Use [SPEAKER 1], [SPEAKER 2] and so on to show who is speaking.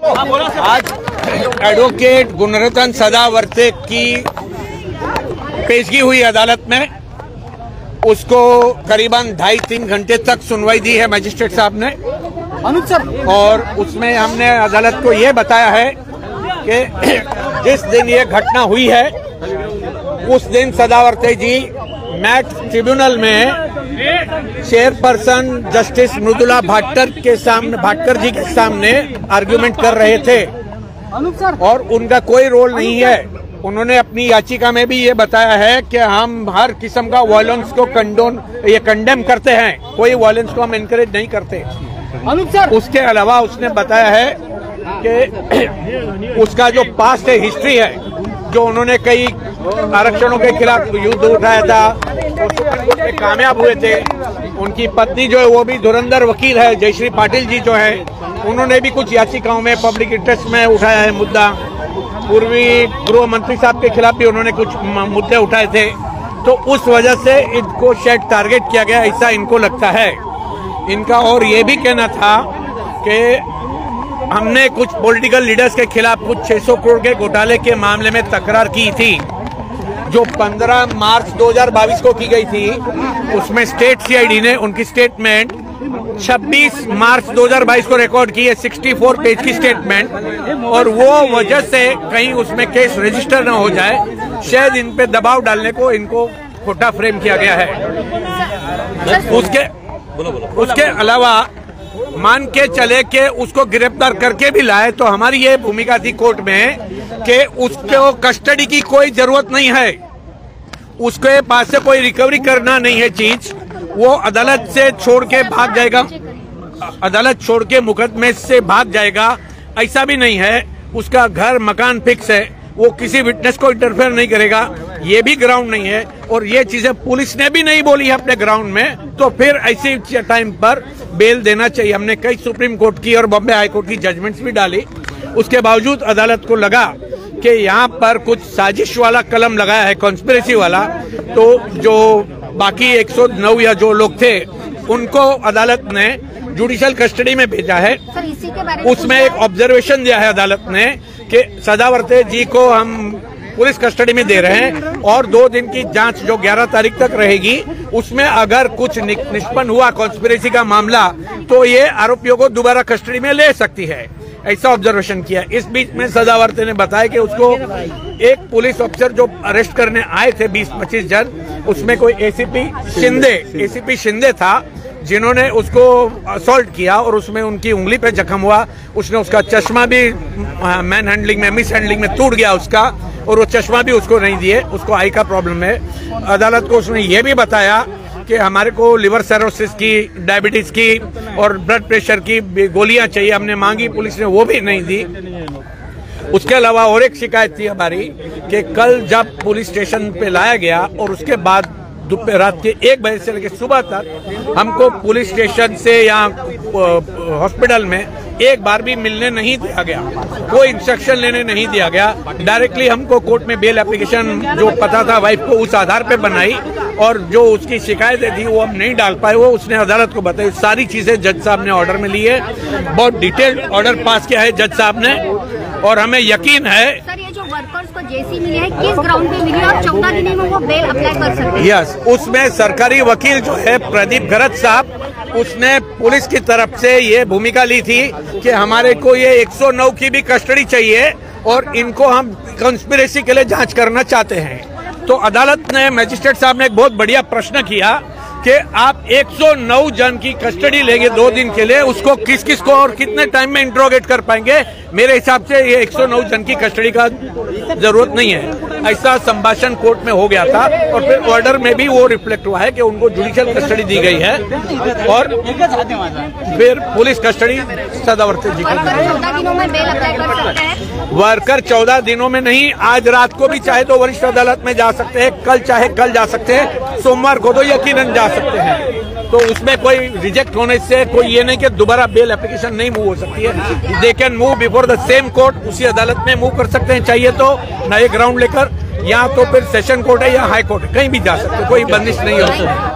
[SPEAKER 1] आज एडवोकेट गुणरत्न सदावर्ते की पेशगी हुई अदालत में। उसको करीबन 2.5-3 घंटे तक सुनवाई दी है मजिस्ट्रेट साहब ने। और उसमें हमने अदालत को ये बताया है कि जिस दिन ये घटना हुई है उस दिन सदावर्ते जी मैक्स ट्रिब्यूनल में चेयरपर्सन जस्टिस मृदुला भाटकर जी के सामने आर्गुमेंट कर रहे थे और उनका कोई रोल नहीं है। उन्होंने अपनी याचिका में भी ये बताया है कि हम हर किस्म का वायलेंस को कंडेम करते हैं, कोई वायलेंस को हम एनकरेज नहीं करते। उसके अलावा उसने बताया है कि उसका जो पास्ट है, हिस्ट्री है, जो उन्होंने कई आरक्षणों के खिलाफ युद्ध उठाया था, उसमें कामयाब हुए थे। उनकी पत्नी जो है वो भी धुरंधर वकील है, जयश्री पाटिल जी जो है, उन्होंने भी कुछ याचिकाओं में पब्लिक इंटरेस्ट में उठाया है मुद्दा। पूर्वी गृह मंत्री साहब के खिलाफ भी उन्होंने कुछ मुद्दे उठाए थे। तो उस वजह से इनको शायद टारगेट किया गया, ऐसा इनको लगता है। इनका और ये भी कहना था कि हमने कुछ पॉलिटिकल लीडर्स के खिलाफ कुछ 600 करोड़ के घोटाले के मामले में तकरार की थी, जो 15 मार्च 2022 को की गई थी। उसमें स्टेट सीआईडी ने उनकी स्टेटमेंट 26 मार्च 2022 को रिकॉर्ड की है, 64 पेज की स्टेटमेंट। और वो वजह से कहीं उसमें केस रजिस्टर न हो जाए, शायद इन पे दबाव डालने को इनको खोटा फ्रेम किया गया है। उसके अलावा मान के चले कि उसको गिरफ्तार करके भी लाए तो हमारी ये भूमिका थी कोर्ट में कि उसको कस्टडी की कोई जरूरत नहीं है, उसके पास से कोई रिकवरी करना नहीं है चीज। वो अदालत से छोड़ के भाग जाएगा, अदालत छोड़ के मुकदमे से भाग जाएगा, ऐसा भी नहीं है। उसका घर मकान फिक्स है, वो किसी विटनेस को इंटरफेयर नहीं करेगा, ये भी ग्राउंड नहीं है। और ये चीजें पुलिस ने भी नहीं बोली है अपने ग्राउंड में, तो फिर ऐसे टाइम पर बेल देना चाहिए। हमने कई सुप्रीम कोर्ट की और बॉम्बे हाई कोर्ट की जजमेंट्स भी डाली, उसके बावजूद अदालत को लगा कि यहाँ पर कुछ साजिश वाला कलम लगाया है, कॉन्स्पिरेसी वाला। तो जो बाकी 109 या जो लोग थे उनको अदालत ने जुडिशियल कस्टडी में भेजा है। उसमें एक ऑब्जर्वेशन दिया है अदालत ने कि सदावर्ते जी को हम पुलिस कस्टडी में दे रहे हैं और 2 दिन की जांच जो 11 तारीख तक रहेगी, उसमें अगर कुछ निष्पन्न हुआ कॉन्स्पिरेसी का मामला तो ये आरोपियों को दोबारा कस्टडी में ले सकती है, ऐसा ऑब्जर्वेशन किया। इस बीच में सदावर्ते ने बताया कि उसको एक पुलिस अफसर जो अरेस्ट करने आए थे 20-25 जन, उसमें कोई एसीपी शिंदे था, जिन्होंने उसको असॉल्ट किया और उसमें उनकी उंगली पे जख्म हुआ। उसने उसका चश्मा भी मिस हैंडलिंग में टूट गया उसका, और वो चश्मा भी उसको नहीं दिए, उसको आई का प्रॉब्लम है। अदालत को उसने ये भी बताया कि हमारे को लिवर सर्रोसिस की, डायबिटीज की और ब्लड प्रेशर की गोलियां चाहिए, हमने मांगी, पुलिस ने वो भी नहीं दी। उसके अलावा और एक शिकायत थी हमारी कि कल जब पुलिस स्टेशन पे लाया गया और उसके बाद दोपहर रात के 1 बजे से लेकर सुबह तक हमको पुलिस स्टेशन से या हॉस्पिटल में एक बार भी मिलने नहीं दिया गया, कोई इंस्ट्रक्शन लेने नहीं दिया गया। डायरेक्टली हमको कोर्ट में बेल एप्लीकेशन जो पता था वाइफ को, उस आधार पे बनाई और जो उसकी शिकायतें थी वो हम नहीं डाल पाए, वो उसने अदालत को बताई। सारी चीजें जज साहब ने ऑर्डर में ली है, बहुत डिटेल्ड ऑर्डर पास किया है जज साहब ने, और हमें यकीन है
[SPEAKER 2] वर्कर्स को जेसी मिली है, किस ग्राउंड पे मिली और 14 दिन में वो बेल अप्लाई कर सकते हैं।
[SPEAKER 1] यस, उसमें सरकारी वकील जो है प्रदीप गरत साहब, उसने पुलिस की तरफ से ये भूमिका ली थी कि हमारे को ये 109 की भी कस्टडी चाहिए और इनको हम कॉन्स्पिरेसी के लिए जांच करना चाहते हैं। तो अदालत ने, मजिस्ट्रेट साहब ने एक बहुत बढ़िया प्रश्न किया कि आप 109 जन की कस्टडी लेंगे 2 दिन के लिए, उसको किस किस को और कितने टाइम में इंट्रोगेट कर पाएंगे? मेरे हिसाब से ये 109 जन की कस्टडी का जरूरत नहीं है, ऐसा संभाषण कोर्ट में हो गया था। और फिर ऑर्डर में भी वो रिफ्लेक्ट हुआ है कि उनको जुडिशियल कस्टडी दी गई है और फिर पुलिस कस्टडी सदावर्ते जी को। वर्कर 14 दिनों में नहीं, आज रात को भी चाहे तो वरिष्ठ अदालत में जा सकते हैं, कल चाहे कल जा सकते हैं, सोमवार को तो यकीनन जा सकते हैं। तो उसमें कोई रिजेक्ट होने से कोई ये नहीं कि दोबारा बेल एप्लीकेशन नहीं मूव हो सकती है। They can move before the same court, उसी अदालत में मूव कर सकते हैं चाहिए तो नए ग्राउंड लेकर, या तो फिर सेशन कोर्ट है या हाई कोर्ट है, कहीं भी जा सकते, कोई बंदिश नहीं होती।